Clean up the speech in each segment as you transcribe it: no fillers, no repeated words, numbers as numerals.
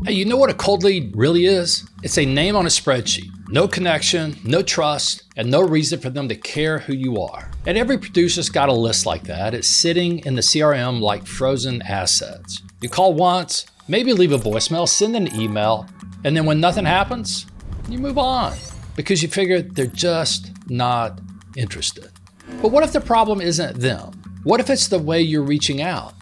Hey, you know what a cold lead really is? It's a name on a spreadsheet. No connection, no trust, and no reason for them to care who you are. And every producer's got a list like that. It's sitting in the CRM like frozen assets. You call once, maybe leave a voicemail, send an email, and then when nothing happens, you move on because you figure they're just not interested. But what if the problem isn't them? What if it's the way you're reaching out?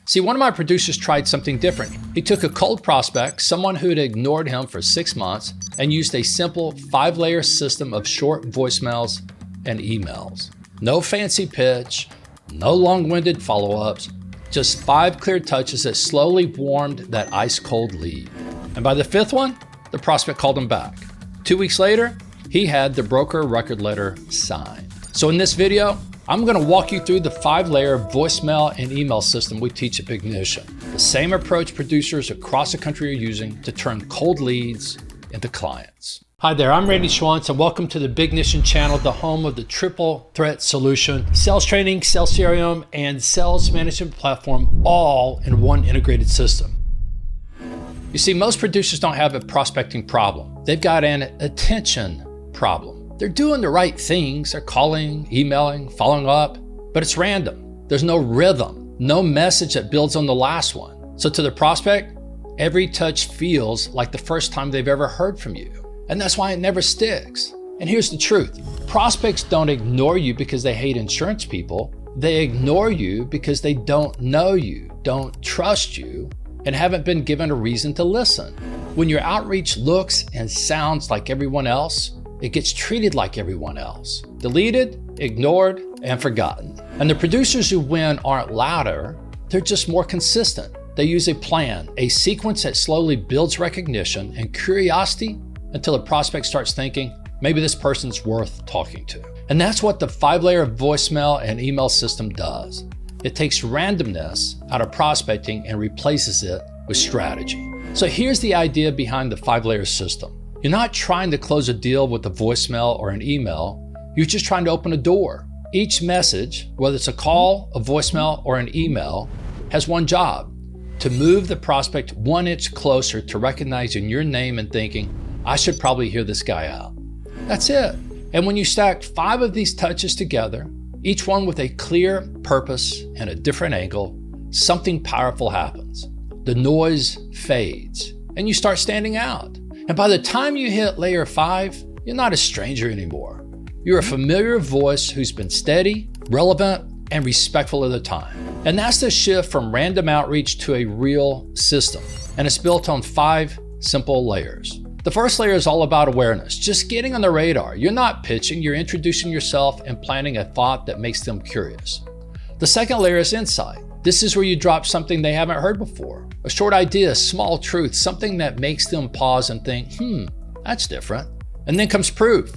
See, one of my producers tried something different. He took a cold prospect, someone who had ignored him for 6 months, and used a simple 5-layer system of short voicemails and emails. No fancy pitch, no long-winded follow-ups, just 5 clear touches that slowly warmed that ice-cold lead. And by the 5th one, the prospect called him back. 2 weeks later, he had the broker record letter signed. So in this video, I'm going to walk you through the 5-layer voicemail and email system we teach at Bignition. The same approach producers across the country are using to turn cold leads into clients. Hi there, I'm Schwantz, and welcome to the Bignition channel, the home of the triple threat solution, sales training, sales CRM, and sales management platform, all in one integrated system. You see, most producers don't have a prospecting problem. They've got an attention problem. They're doing the right things. They're calling, emailing, following up, but it's random. There's no rhythm, no message that builds on the last one. So to the prospect, every touch feels like the first time they've ever heard from you. And that's why it never sticks. And here's the truth. Prospects don't ignore you because they hate insurance people. They ignore you because they don't know you, don't trust you, and haven't been given a reason to listen. When your outreach looks and sounds like everyone else, it gets treated like everyone else. Deleted, ignored, and forgotten. And the producers who win aren't louder, they're just more consistent. They use a plan, a sequence that slowly builds recognition and curiosity until the prospect starts thinking, maybe this person's worth talking to. And that's what the 5-layer voicemail and email system does. It takes randomness out of prospecting and replaces it with strategy. So here's the idea behind the 5-layer system. You're not trying to close a deal with a voicemail or an email. You're just trying to open a door. Each message, whether it's a call, a voicemail, or an email, has one job: to move the prospect 1 inch closer to recognizing your name and thinking, I should probably hear this guy out. That's it. And when you stack 5 of these touches together, each one with a clear purpose and a different angle, something powerful happens. The noise fades, and you start standing out. And by the time you hit layer 5, you're not a stranger anymore. You're a familiar voice who's been steady, relevant, and respectful of the time. And that's the shift from random outreach to a real system. And it's built on 5 simple layers. The first layer is all about awareness, just getting on the radar. You're not pitching, you're introducing yourself and planting a thought that makes them curious. The second layer is insight. This is where you drop something they haven't heard before. A short idea, a small truth, something that makes them pause and think, that's different. And then comes proof.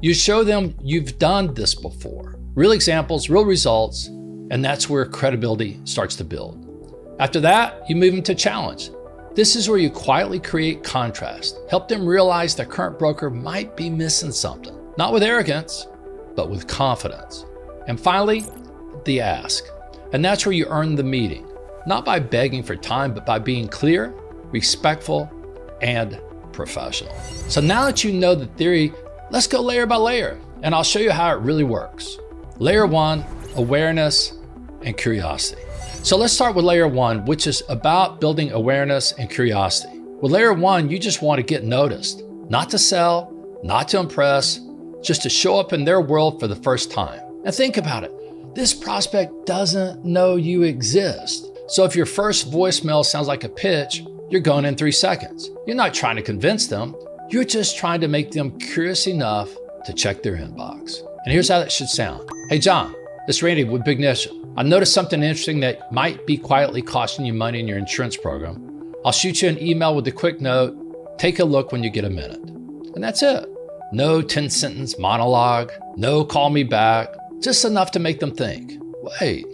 You show them you've done this before. Real examples, real results, and that's where credibility starts to build. After that, you move into challenge. This is where you quietly create contrast. Help them realize their current broker might be missing something. Not with arrogance, but with confidence. And finally, the ask. And that's where you earn the meeting, not by begging for time, but by being clear, respectful, and professional. So now that you know the theory, let's go layer by layer, and I'll show you how it really works. Layer 1, awareness and curiosity. So let's start with layer 1, which is about building awareness and curiosity. With layer 1, you just want to get noticed, not to sell, not to impress, just to show up in their world for the first time. And think about it. This prospect doesn't know you exist. So if your first voicemail sounds like a pitch, you're going in 3 seconds. You're not trying to convince them. You're just trying to make them curious enough to check their inbox. And here's how that should sound. Hey, John, it's Randy with Bignition. I noticed something interesting that might be quietly costing you money in your insurance program. I'll shoot you an email with a quick note. Take a look when you get a minute. And that's it. No 10-sentence monologue. No call me back. Just enough to make them think, wait,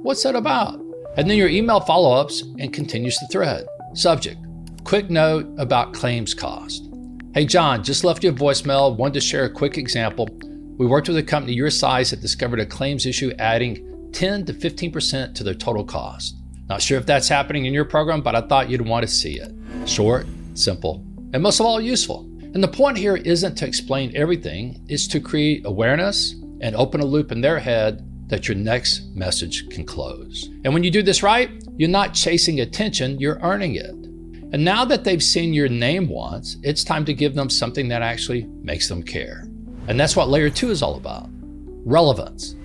what's that about? And then your email follow-ups and continues the thread. Subject, quick note about claims cost. Hey John, just left you a voicemail, wanted to share a quick example. We worked with a company your size that discovered a claims issue adding 10 to 15% to their total cost. Not sure if that's happening in your program, but I thought you'd want to see it. Short, simple, and most of all, useful. And the point here isn't to explain everything, it's to create awareness and open a loop in their head that your next message can close. And when you do this right, you're not chasing attention, you're earning it. And now that they've seen your name once, it's time to give them something that actually makes them care. And that's what layer 2 is all about, relevance.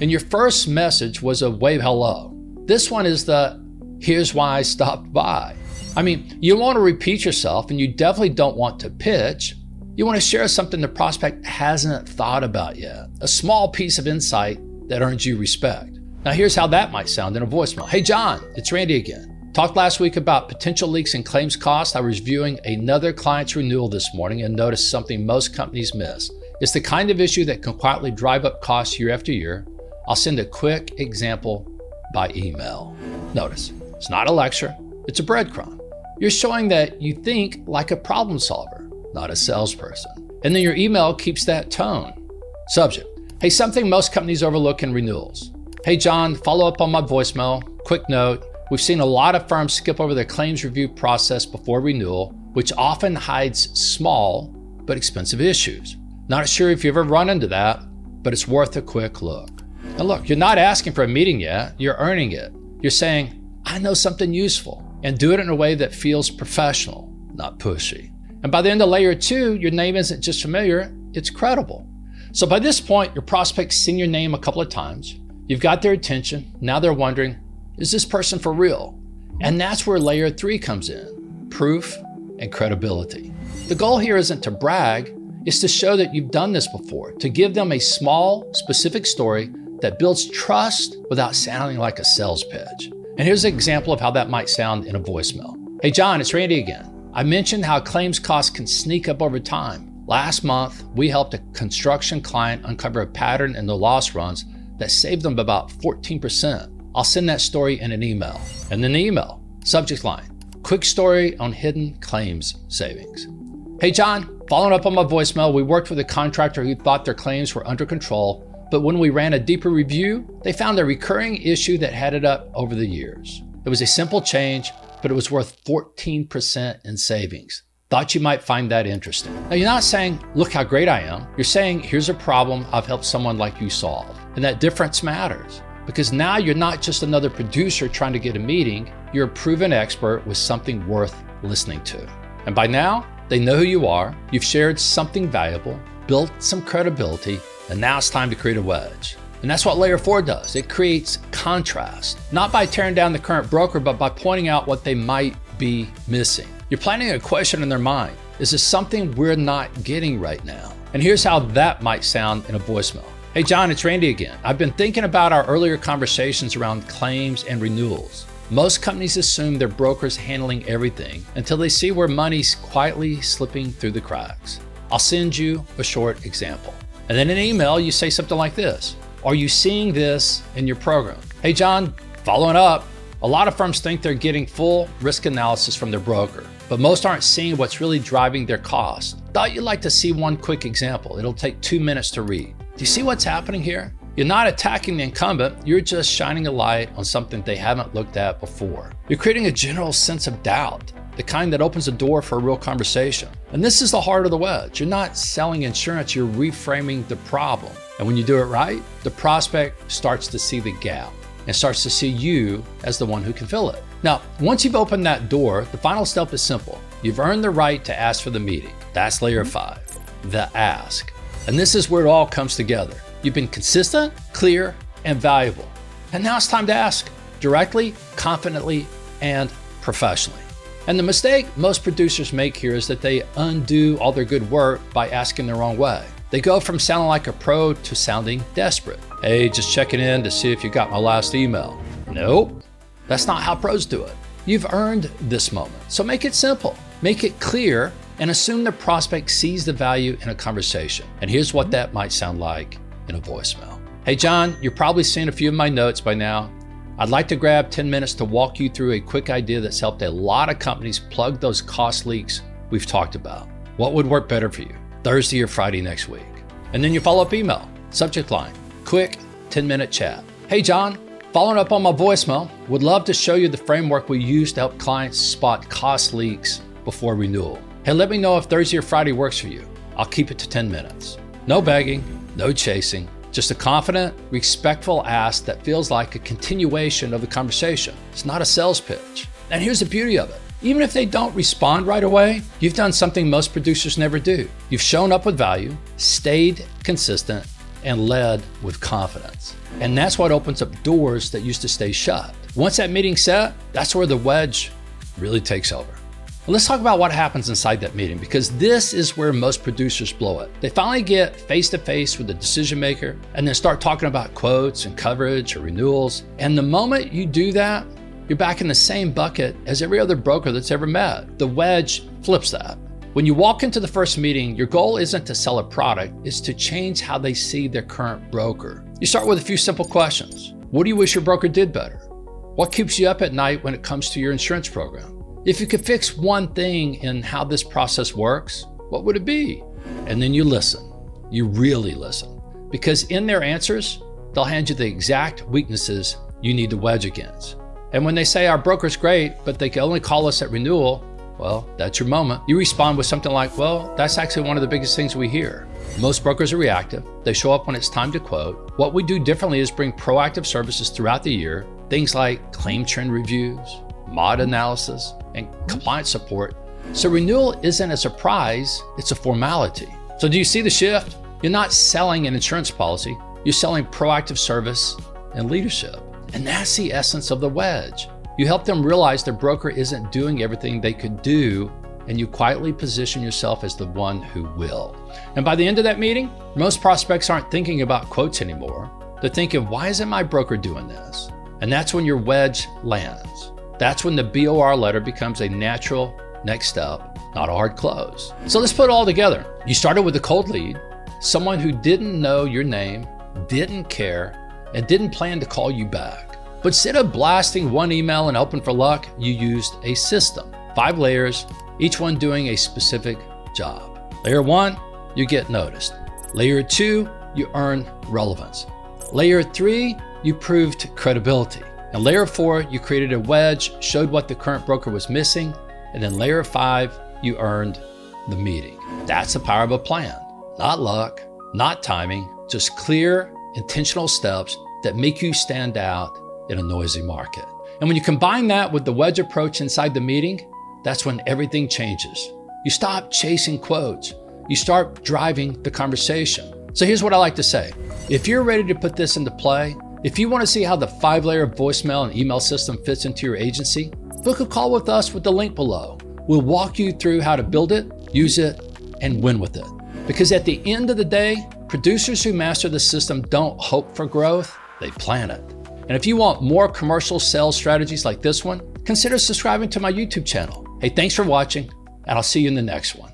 And your first message was a wave hello. This one is the here's why I stopped by. I mean, you want to repeat yourself, and you definitely don't want to pitch. You want to share something the prospect hasn't thought about yet, a small piece of insight that earns you respect. Now here's how that might sound in a voicemail. Hey John, it's Randy again. Talked last week about potential leaks in claims costs. I was reviewing another client's renewal this morning and noticed something most companies miss. It's the kind of issue that can quietly drive up costs year after year. I'll send a quick example by email. Notice, it's not a lecture, it's a breadcrumb. You're showing that you think like a problem solver, not a salesperson. And then your email keeps that tone. Subject, hey, something most companies overlook in renewals. Hey John, follow up on my voicemail. Quick note, we've seen a lot of firms skip over the claims review process before renewal, which often hides small but expensive issues. Not sure if you've ever run into that, but it's worth a quick look. And look, you're not asking for a meeting yet, you're earning it. You're saying, I know something useful, and do it in a way that feels professional, not pushy. And by the end of layer 2, your name isn't just familiar, it's credible. So by this point, your prospect's seen your name a couple of times. You've got their attention. Now they're wondering, is this person for real? And that's where layer 3 comes in, proof and credibility. The goal here isn't to brag, it's to show that you've done this before, to give them a small, specific story that builds trust without sounding like a sales pitch. And here's an example of how that might sound in a voicemail. Hey John, it's Randy again. I mentioned how claims costs can sneak up over time. Last month, we helped a construction client uncover a pattern in the loss runs that saved them about 14%. I'll send that story in an email. And then the email, subject line, quick story on hidden claims savings. Hey John, following up on my voicemail, we worked with a contractor who thought their claims were under control, but when we ran a deeper review, they found a recurring issue that had it up over the years. It was a simple change, but it was worth 14% in savings. Thought you might find that interesting. Now, you're not saying, look how great I am. You're saying, here's a problem I've helped someone like you solve. And that difference matters because now you're not just another producer trying to get a meeting. You're a proven expert with something worth listening to. And by now, they know who you are. You've shared something valuable, built some credibility, and now it's time to create a wedge. And that's what layer 4 does. It creates contrast, not by tearing down the current broker, but by pointing out what they might be missing. You're planting a question in their mind. Is this something we're not getting right now? And here's how that might sound in a voicemail. Hey John, it's Randy again. I've been thinking about our earlier conversations around claims and renewals. Most companies assume their broker's handling everything until they see where money's quietly slipping through the cracks. I'll send you a short example. And then in an email, you say something like this. Are you seeing this in your program? Hey John, following up, a lot of firms think they're getting full risk analysis from their broker, but most aren't seeing what's really driving their cost. Thought you'd like to see one quick example. It'll take 2 minutes to read. Do you see what's happening here? You're not attacking the incumbent, you're just shining a light on something they haven't looked at before. You're creating a general sense of doubt, the kind that opens the door for a real conversation. And this is the heart of the wedge. You're not selling insurance, you're reframing the problem. And when you do it right, the prospect starts to see the gap and starts to see you as the one who can fill it. Now, once you've opened that door, the final step is simple. You've earned the right to ask for the meeting. That's layer 5, the ask. And this is where it all comes together. You've been consistent, clear, and valuable. And now it's time to ask directly, confidently, and professionally. And the mistake most producers make here is that they undo all their good work by asking the wrong way. They go from sounding like a pro to sounding desperate. Hey, just checking in to see if you got my last email. Nope, that's not how pros do it. You've earned this moment, so make it simple, make it clear, and assume the prospect sees the value in a conversation. And here's what that might sound like in a voicemail. Hey John, you're probably seen a few of my notes by now. I'd like to grab 10 minutes to walk you through a quick idea that's helped a lot of companies plug those cost leaks we've talked about. What would work better for you? Thursday or Friday next week. And then your follow-up email, subject line, quick 10-minute chat. Hey John, Following up on my voicemail, would love to show you the framework we use to help clients spot cost leaks before renewal. Hey, let me know if Thursday or Friday works for you. I'll keep it to 10 minutes. No begging, no chasing, just a confident, respectful ask that feels like a continuation of the conversation. It's not a sales pitch. And here's the beauty of it. Even if they don't respond right away, you've done something most producers never do. You've shown up with value, stayed consistent, and led with confidence. And that's what opens up doors that used to stay shut. Once that meeting's set, that's where the wedge really takes over. Well, let's talk about what happens inside that meeting, because this is where most producers blow it. They finally get face-to-face with the decision maker and then start talking about quotes and coverage or renewals. And the moment you do that, you're back in the same bucket as every other broker that's ever met. The wedge flips that. When you walk into the first meeting, your goal isn't to sell a product, it's to change how they see their current broker. You start with a few simple questions. What do you wish your broker did better? What keeps you up at night when it comes to your insurance program? If you could fix one thing in how this process works, what would it be? And then you listen. You really listen. Because in their answers, they'll hand you the exact weaknesses you need to wedge against. And when they say our broker's great, but they can only call us at renewal, well, that's your moment. You respond with something like, well, that's actually one of the biggest things we hear. Most brokers are reactive. They show up when it's time to quote. What we do differently is bring proactive services throughout the year, things like claim trend reviews, mod analysis, and compliance support. So renewal isn't a surprise, it's a formality. So do you see the shift? You're not selling an insurance policy, you're selling proactive service and leadership. And that's the essence of the wedge. You help them realize their broker isn't doing everything they could do, and you quietly position yourself as the one who will. And by the end of that meeting, most prospects aren't thinking about quotes anymore. They're thinking, why isn't my broker doing this? And that's when your wedge lands. That's when the BOR letter becomes a natural next step, not a hard close. So let's put it all together. You started with a cold lead, someone who didn't know your name, didn't care, and didn't plan to call you back. But instead of blasting one email and hoping for luck, you used a system. 5 layers, each one doing a specific job. Layer 1, you get noticed. Layer 2, you earn relevance. Layer 3, you proved credibility. And layer 4, you created a wedge, showed what the current broker was missing. And then layer 5, you earned the meeting. That's the power of a plan. Not luck, not timing, just clear, intentional steps that make you stand out in a noisy market. And when you combine that with the wedge approach inside the meeting, that's when everything changes. You stop chasing quotes. You start driving the conversation. So here's what I like to say. If you're ready to put this into play, if you want to see how the 5-layer voicemail and email system fits into your agency, book a call with us with the link below. We'll walk you through how to build it, use it, and win with it. Because at the end of the day, producers who master the system don't hope for growth, they plan it. And if you want more commercial sales strategies like this one, consider subscribing to my YouTube channel. Hey, thanks for watching, and I'll see you in the next one.